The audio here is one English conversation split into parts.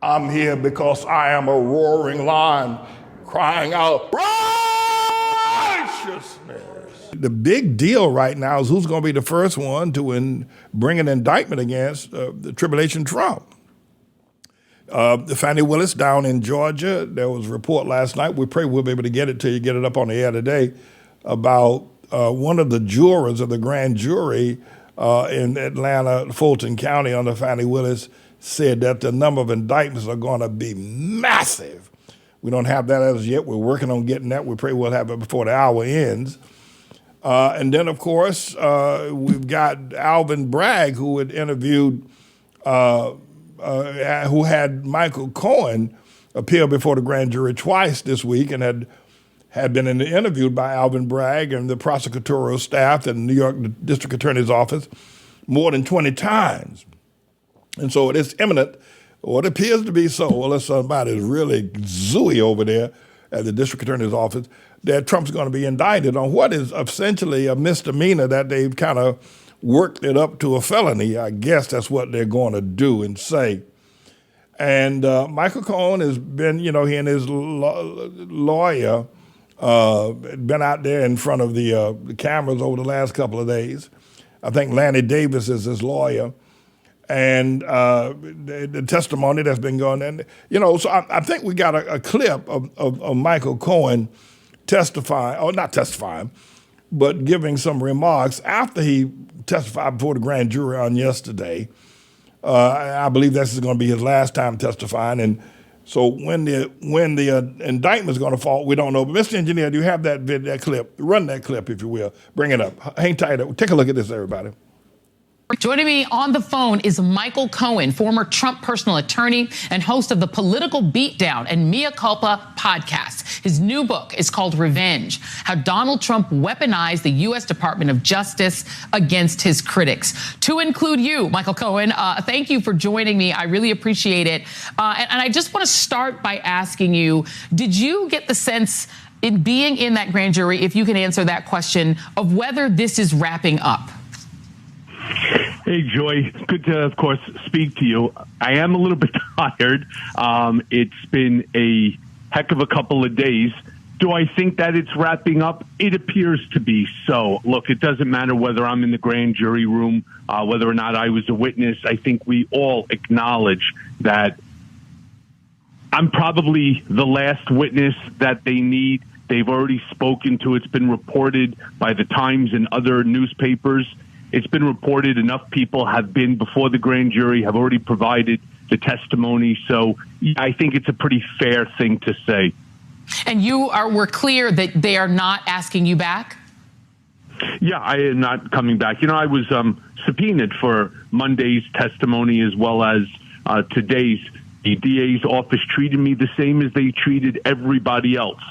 I'm here because I am a roaring lion crying out righteousness. The big deal right now is who's going to be the first one to bring an indictment against the Tribulation Trump. Fannie Willis down in Georgia, there was a report last night, we pray we'll be able to get it to you, get it up on the air today, about one of the jurors of the grand jury in Atlanta, Fulton County under Fannie Willis said that the number of indictments are going to be massive. We don't have that as yet. We're working on getting that. We pray we'll have it before the hour ends. And then, of course, we've got Alvin Bragg, who had interviewed, who had Michael Cohen appear before the grand jury twice this week and had been interviewed by Alvin Bragg and the prosecutorial staff and New York District Attorney's Office more than 20 times. And so it is imminent, or it appears to be so, unless somebody is really zooey over there at the District Attorney's Office, that Trump's going to be indicted on what is essentially a misdemeanor that they've kind of worked it up to a felony. I guess that's what they're going to do and say. And Michael Cohen has been, he and his lawyer been out there in front of the cameras over the last couple of days. I think Lanny Davis is his lawyer. And the testimony that's been going in, so I think we got a clip of Michael Cohen not testifying, but giving some remarks after he testified before the grand jury on yesterday. I believe this is going to be his last time testifying. And so when the indictment is going to fall, we don't know. But Mr. Engineer, do you have that clip? Run that clip, if you will. Bring it up. Hang tight. Take a look at this, everybody. Joining me on the phone is Michael Cohen, former Trump personal attorney and host of the Political Beatdown and Mea Culpa podcast. His new book is called Revenge: How Donald Trump Weaponized the U.S. Department of Justice Against His Critics. To include you, Michael Cohen, thank you for joining me. I really appreciate it. And I just want to start by asking you, did you get the sense in being in that grand jury, if you can answer that question, of whether this is wrapping up? Hey, Joy. Good to, of course, speak to you. I am a little bit tired. It's been a heck of a couple of days. Do I think that it's wrapping up? It appears to be so. Look, it doesn't matter whether I'm in the grand jury room, whether or not I was a witness. I think we all acknowledge that I'm probably the last witness that they need. They've already spoken to. It's been reported by the Times and other newspapers. It's been reported enough people have been before the grand jury, have already provided the testimony. So I think it's a pretty fair thing to say. And we're clear that they are not asking you back? Yeah, I am not coming back. I was subpoenaed for Monday's testimony as well as today's. The DA's office treated me the same as they treated everybody else.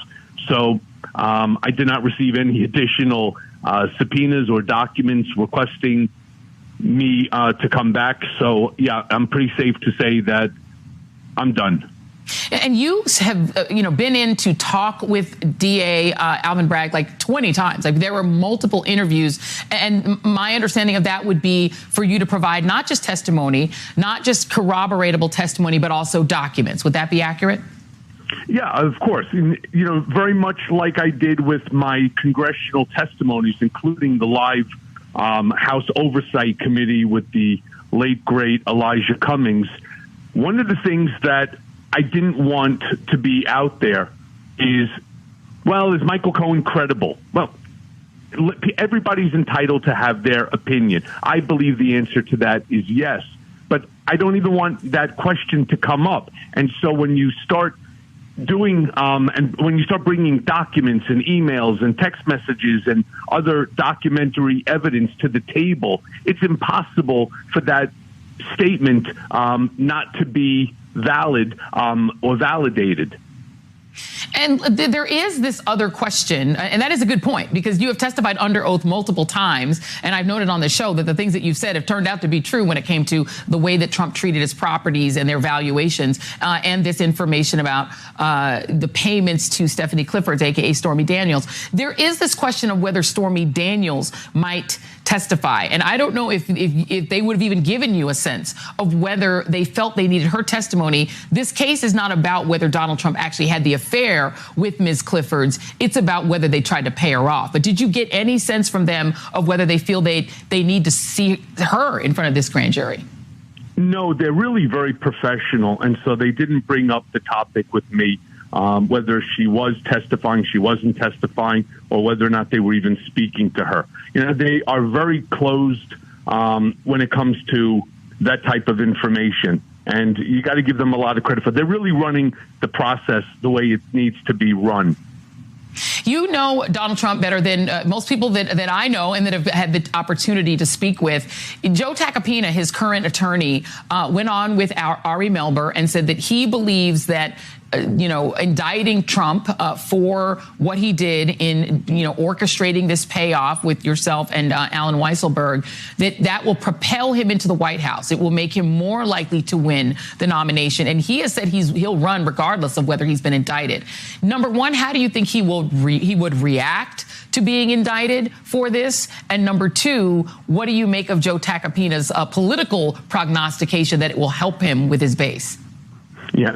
So I did not receive any additional subpoenas or documents requesting me to come back. So, yeah, I'm pretty safe to say that I'm done. And you have, been in to talk with DA Alvin Bragg like 20 times. Like, there were multiple interviews. And my understanding of that would be for you to provide not just testimony, not just corroboratable testimony, but also documents. Would that be accurate? Yeah, of course. Very much like I did with my congressional testimonies, including the live House Oversight Committee with the late, great Elijah Cummings. One of the things that I didn't want to be out there is Michael Cohen credible? Well, everybody's entitled to have their opinion. I believe the answer to that is yes, but I don't even want that question to come up. And so when you start doing and when you start bringing documents and emails and text messages and other documentary evidence to the table, it's impossible for that statement not to be valid or validated. And there is this other question, and that is a good point, because you have testified under oath multiple times, and I've noted on the show that the things that you've said have turned out to be true when it came to the way that Trump treated his properties and their valuations, and this information about the payments to Stephanie Clifford, a.k.a. Stormy Daniels. There is this question of whether Stormy Daniels might testify. And I don't know if they would have even given you a sense of whether they felt they needed her testimony. This case is not about whether Donald Trump actually had the affair with Ms. Clifford's. It's about whether they tried to pay her off. But did you get any sense from them of whether they feel they need to see her in front of this grand jury? No, they're really very professional, and so they didn't bring up the topic with me, whether she was testifying, she wasn't testifying, or whether or not they were even speaking to her. You know, they are very closed when it comes to that type of information, and you got to give them a lot of credit for. They're really running the process the way it needs to be run. You know Donald Trump better than most people that I know and that have had the opportunity to speak with. Joe Tacopina, his current attorney, went on with Ari Melber and said that he believes that indicting Trump for what he did in, orchestrating this payoff with yourself and Alan Weisselberg, that will propel him into the White House. It will make him more likely to win the nomination. And he has said he'll run regardless of whether he's been indicted. Number one, how do you think he would react to being indicted for this? And number two, what do you make of Joe Tacopina's political prognostication that it will help him with his base? Yeah,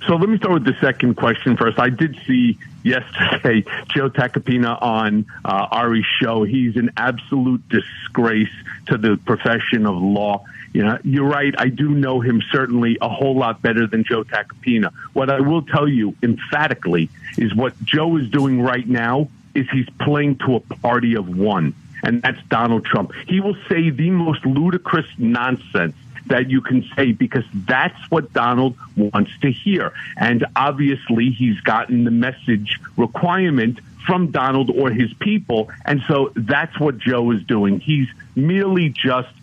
so let me start with the second question first. I did see yesterday Joe Tacopina on Ari's show. He's an absolute disgrace to the profession of law. You know, you're right. I do know him certainly a whole lot better than Joe Tacopina. What I will tell you emphatically is what Joe is doing right now is he's playing to a party of one, and that's Donald Trump. He will say the most ludicrous nonsense that you can say because that's what Donald wants to hear. And obviously he's gotten the message requirement from Donald or his people. And so that's what Joe is doing. He's merely just,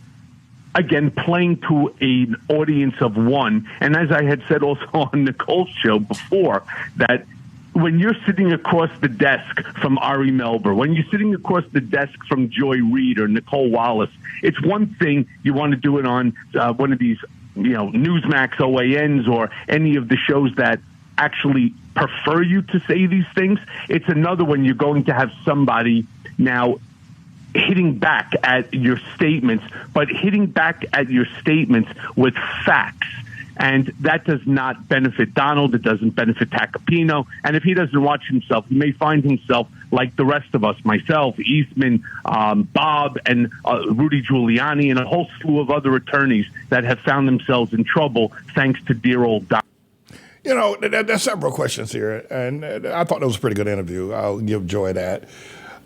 again, playing to an audience of one. And as I had said also on Nicole's show before, that when you're sitting across the desk from Ari Melber, when you're sitting across the desk from Joy Reid or Nicole Wallace, it's one thing you want to do it on one of these, Newsmax OANs or any of the shows that actually prefer you to say these things. It's another when you're going to have somebody now hitting back at your statements, but hitting back at your statements with facts. And that does not benefit Donald. It doesn't benefit Tacopina. And if he doesn't watch himself, he may find himself like the rest of us, myself, Eastman, Bob, and Rudy Giuliani, and a whole slew of other attorneys that have found themselves in trouble thanks to dear old Donald. There's several questions here, and I thought that was a pretty good interview. I'll give Joy that.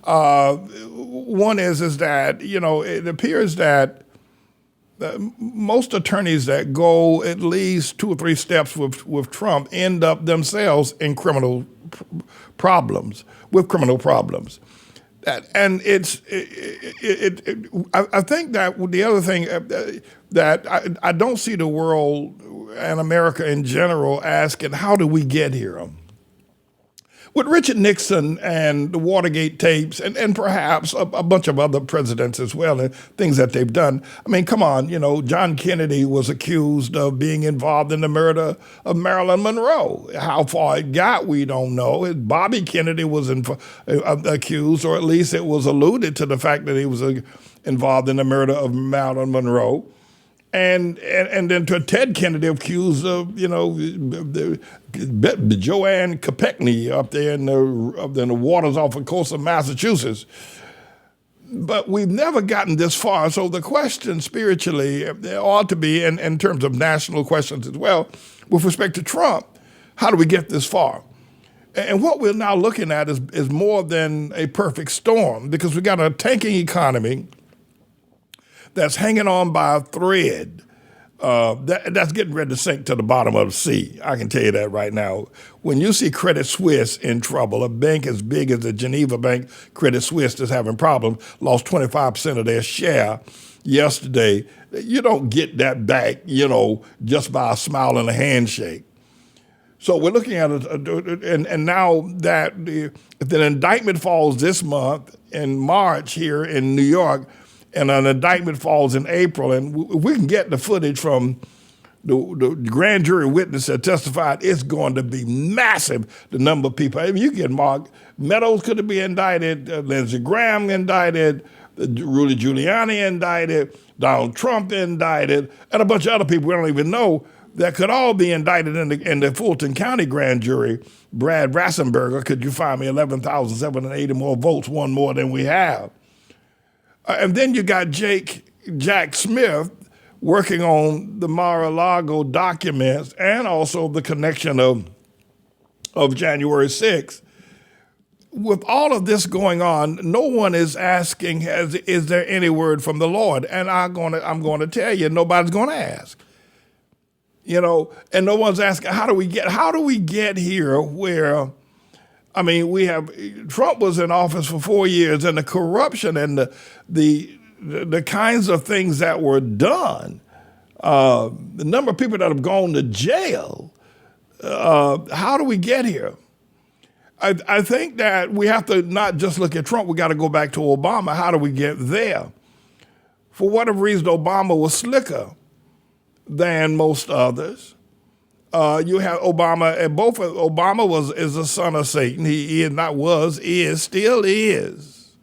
One is that, it appears that most attorneys that go at least 2 or 3 steps with Trump end up themselves in criminal problems. And I think that the other thing that I don't see the world and America in general asking, how do we get here? With Richard Nixon and the Watergate tapes and perhaps a bunch of other presidents as well and things that they've done. I mean, come on, John Kennedy was accused of being involved in the murder of Marilyn Monroe. How far it got, we don't know. Bobby Kennedy was accused, or at least it was alluded to the fact that he was involved in the murder of Marilyn Monroe. And then to Ted Kennedy accused of, Joanne Kopechne up there in the waters off the coast of Massachusetts. But we've never gotten this far. So the question spiritually there ought to be, in terms of national questions as well, with respect to Trump, how do we get this far? And what we're now looking at is more than a perfect storm, because we got a tanking economy that's hanging on by a thread, that's getting ready to sink to the bottom of the sea. I can tell you that right now. When you see Credit Suisse in trouble, a bank as big as the Geneva Bank, Credit Suisse, is having problems, lost 25% of their share yesterday. You don't get that back, just by a smile and a handshake. So we're looking at it, and now that if the indictment falls this month in March here in New York, and an indictment falls in April, and we can get the footage from the grand jury witness that testified, it's going to be massive, the number of people. I mean, you get Mark Meadows could be indicted, Lindsey Graham indicted, Rudy Giuliani indicted, Donald Trump indicted, and a bunch of other people we don't even know that could all be indicted in the Fulton County grand jury. Brad Rassenberger, could you find me 11,780 more votes, one more than we have? And then you got Jack Smith working on the Mar-a-Lago documents and also the connection of January 6th. With all of this going on, no one is asking, is there any word from the Lord? And I'm going to tell you, nobody's going to ask. You know, and no one's asking, how do we get here where, I mean, Trump was in office for 4 years, and the corruption and the kinds of things that were done, the number of people that have gone to jail, how do we get here? I think that we have to not just look at Trump, we got to go back to Obama. How do we get there? For whatever reason, Obama was slicker than most others. You have Obama, and Obama is a son of Satan. Still is.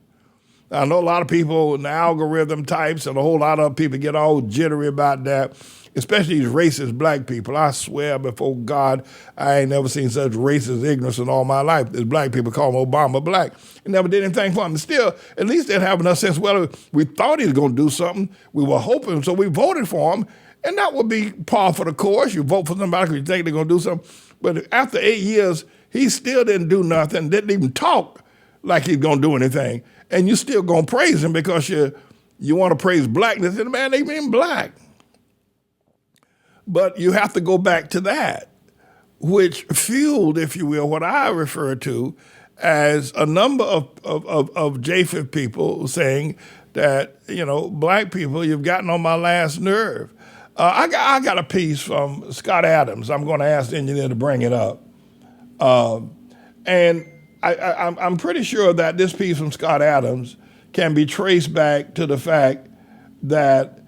I know a lot of people in the algorithm types and a whole lot of people get all jittery about that, especially these racist black people. I swear before God, I ain't never seen such racist ignorance in all my life. There's black people call Obama black. He never did anything for him. Still, at least they'd have enough sense, well, we thought he was going to do something. We were hoping, so we voted for him. And that would be par for the course. You vote for somebody because you think they're going to do something. But after 8 years, he still didn't do nothing, didn't even talk like he's going to do anything. And you still going to praise him because you want to praise blackness. And the man ain't even black. But you have to go back to that, which fueled, if you will, what I refer to as a number of Japheth people saying that, you know, black people, you've gotten on my last nerve. I got a piece from Scott Adams. I'm going to ask the engineer to bring it up. And I'm pretty sure that this piece from Scott Adams can be traced back to the fact that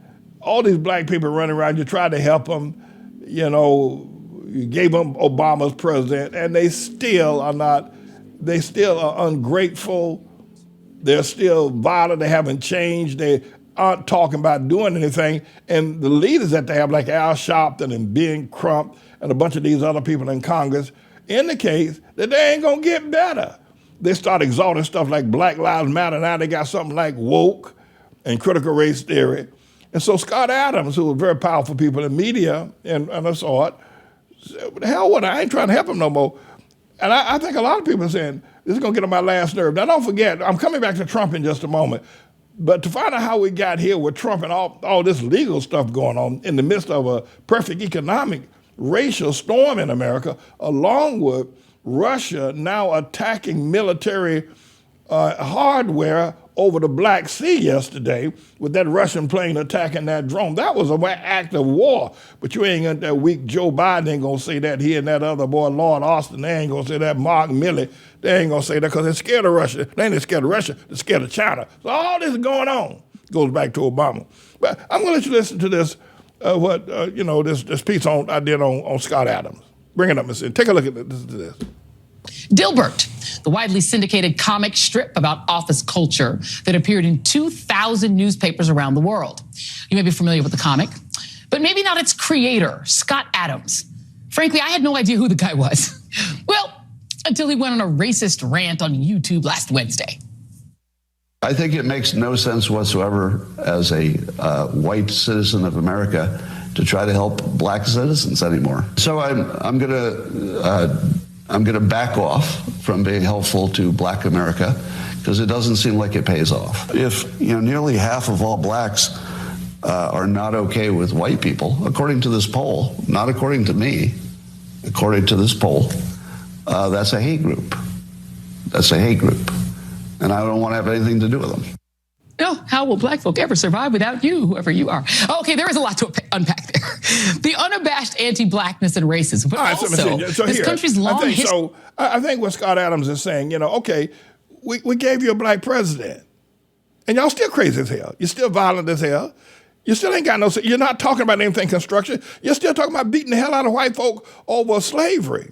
all these black people running around, you tried to help them, you know, you gave them Obama's president, and they still are ungrateful. They're still violent. They haven't changed. They aren't talking about doing anything. And the leaders that they have, like Al Sharpton and Ben Crump and a bunch of these other people in Congress, indicates that they ain't going to get better. They start exalting stuff like Black Lives Matter. Now they got something like woke and critical race theory. And so Scott Adams, who was very powerful people in media and I saw it, said, the hell with it, I ain't trying to help him no more. And I think a lot of people are saying, this is going to get on my last nerve. Now, don't forget, I'm coming back to Trump in just a moment, but to find out how we got here with Trump and all this legal stuff going on in the midst of a perfect economic, racial storm in America, along with Russia now attacking military hardware over the Black Sea yesterday with that Russian plane attacking that drone. That was an act of war. But you ain't got that weak Joe Biden ain't going to say that. He and that other boy, Lord Austin, they ain't going to say that. Mark Milley, they ain't going to say that because they're scared of Russia. They ain't scared of Russia, they're scared of China. So all this is going on. Goes back to Obama. But I'm going to let you listen to this, this piece I did on Scott Adams. Bring it up, Miss. Take a look at this. Dilbert, the widely syndicated comic strip about office culture that appeared in 2,000 newspapers around the world. You may be familiar with the comic, but maybe not its creator, Scott Adams. Frankly, I had no idea who the guy was. Well, until he went on a racist rant on YouTube last Wednesday. I think it makes no sense whatsoever as a white citizen of America to try to help black citizens anymore. So I'm going to back off from being helpful to black America because it doesn't seem like it pays off. If nearly half of all blacks are not okay with white people, according to this poll, not according to me, according to this poll, that's a hate group. That's a hate group. And I don't want to have anything to do with them. No, how will black folk ever survive without you, whoever you are? Okay, there is a lot to unpack there. The unabashed anti-blackness and racism, but also this country's long history. So I think what Scott Adams is saying, okay, we gave you a black president, and y'all still crazy as hell. You're still violent as hell. You still ain't got no. You're not talking about anything construction. You're still talking about beating the hell out of white folk over slavery.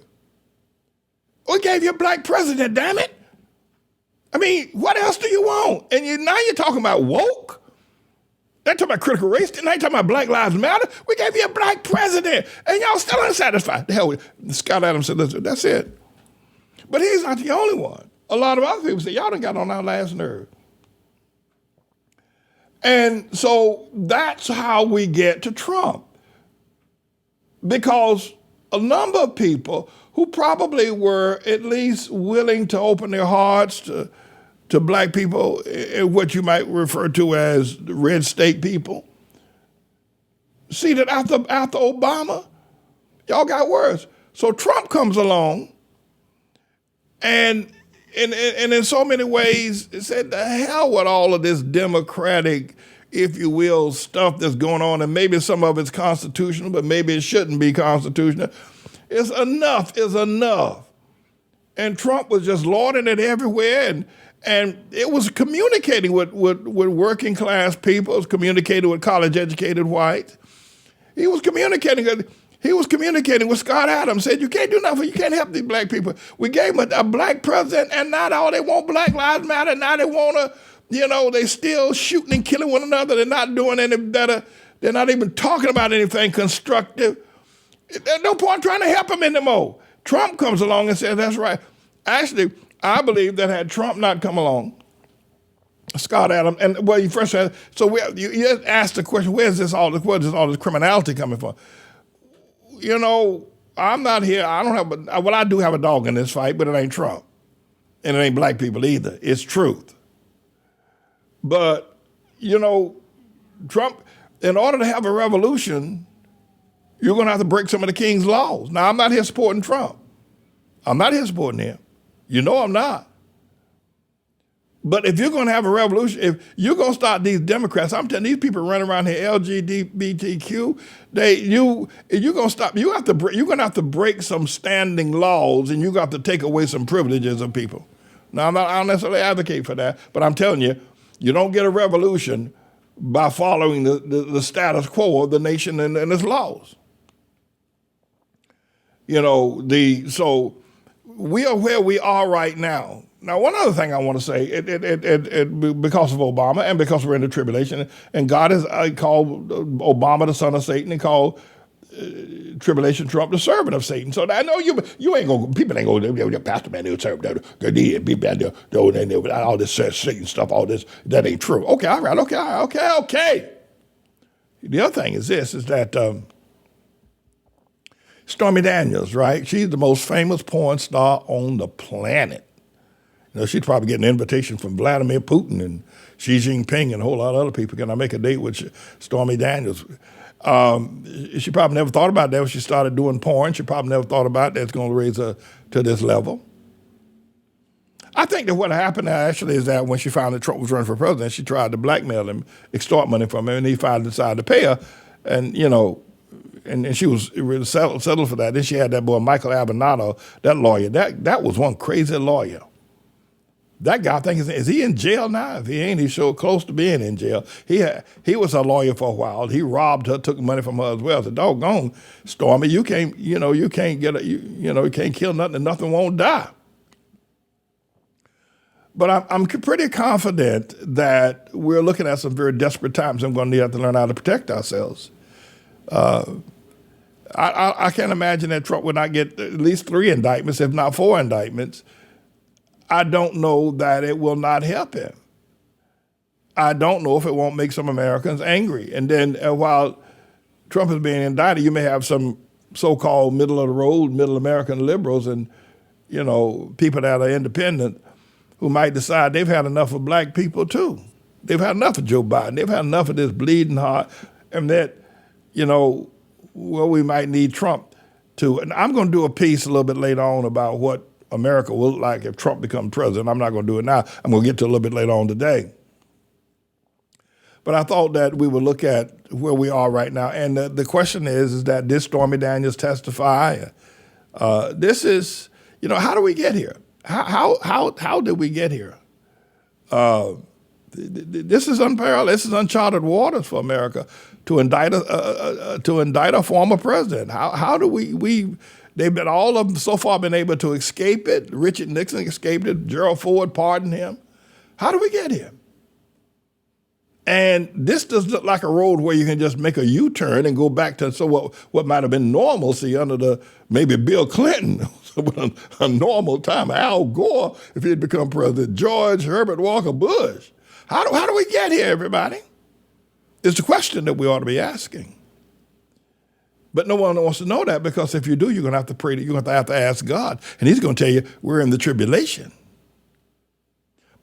We gave you a black president, damn it. I mean, what else do you want? And now you're talking about woke? They're talking about critical race. Now you're talking about Black Lives Matter. We gave you a black president, and y'all still unsatisfied. The hell with it. Scott Adams said, listen, that's it. But he's not the only one. A lot of other people say, y'all done got on our last nerve. And so that's how we get to Trump. Because a number of people who probably were at least willing to open their hearts to black people, what you might refer to as red state people, see that after Obama, y'all got worse. So Trump comes along and in so many ways said, the hell with all of this democratic, if you will, stuff that's going on, and maybe some of it's constitutional, but maybe it shouldn't be constitutional. It's enough is enough. And Trump was just lauding it everywhere, and it was communicating with working class people, it was communicating with college educated whites. He was communicating with Scott Adams, said, you can't do nothing, you can't help these black people. We gave them a black president, and now all they want Black Lives Matter, now they want to, they still shooting and killing one another, they're not doing any better, they're not even talking about anything constructive. There's no point trying to help them anymore. Trump comes along and says, that's right. Actually, I believe that had Trump not come along, Scott Adams, and well, you first said, so you asked the question, where's all this criminality coming from? I'm not here, I do have a dog in this fight, but it ain't Trump. And it ain't black people either. It's truth. But, Trump, in order to have a revolution, you're going to have to break some of the king's laws. Now, I'm not here supporting Trump. I'm not here supporting him. I'm not. But if you're going to have a revolution, if you're going to start these Democrats, I'm telling you, these people running around here, LGBTQ, you're going to stop. You're going to have to break some standing laws, and you're going to have to take away some privileges of people. Now, I don't necessarily advocate for that, but I'm telling you, you don't get a revolution by following the status quo of the nation and its laws. So we are where we are right now. Now, one other thing I want to say, because of Obama and because we're in the tribulation, and God has called Obama the son of Satan and called tribulation Trump the servant of Satan. So I know you ain't going, people ain't going to, Pastor man, they'll serve all this Satan stuff, all this, that ain't true. Okay, all right, okay. The other thing is that Stormy Daniels, right? She's the most famous porn star on the planet. She'd probably get an invitation from Vladimir Putin and Xi Jinping and a whole lot of other people. Can I make a date with Stormy Daniels? She probably never thought about that when she started doing porn. She probably never thought about that's going to raise her to this level. I think that what happened actually is that when she found that Trump was running for president, she tried to blackmail him, extort money from him, and he finally decided to pay her. And, and she was really settled for that. Then she had that boy, Michael Avenatti, that lawyer. That was one crazy lawyer. That guy, I think, is he in jail now? If he ain't, he's so close to being in jail. He was a lawyer for a while. He robbed her, took money from her as well. I said, doggone, Stormy, you can't kill nothing and nothing won't die. But I'm pretty confident that we're looking at some very desperate times. I'm going to have to learn how to protect ourselves. I can't imagine that Trump would not get at least 3 indictments, if not 4 indictments. I don't know that it will not help him. I don't know if it won't make some Americans angry. And then while Trump is being indicted, you may have some so-called middle-of-the-road, middle American liberals and, people that are independent who might decide they've had enough of black people too. They've had enough of Joe Biden. They've had enough of this bleeding heart, and that, we might need Trump to. And I'm going to do a piece a little bit later on about what America will look like if Trump becomes president. I'm not going to do it now. I'm going to get to a little bit later on today. But I thought that we would look at where we are right now. And the question is that did Stormy Daniels testify? This is, how do we get here? How did we get here? This is unparalleled. This is uncharted waters for America to indict a former president. How do we They've been, all of them so far been able to escape it. Richard Nixon escaped it. Gerald Ford pardoned him. How do we get here? And this does look like a road where you can just make a U-turn and go back to what might have been normalcy under maybe Bill Clinton, a normal time. Al Gore, if he had become president, George Herbert Walker Bush. How do we get here, everybody? It's the question that we ought to be asking. But no one wants to know that, because if you do, you're going to have to pray. You're going to have to ask God, and He's going to tell you we're in the tribulation.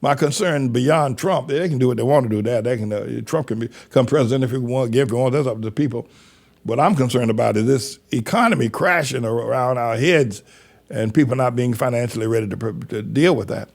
My concern beyond Trump, they can do what they want to do. That they can. Trump can become president if he wants. If he wants, that's up to the people. What I'm concerned about is this economy crashing around our heads, and people not being financially ready to deal with that.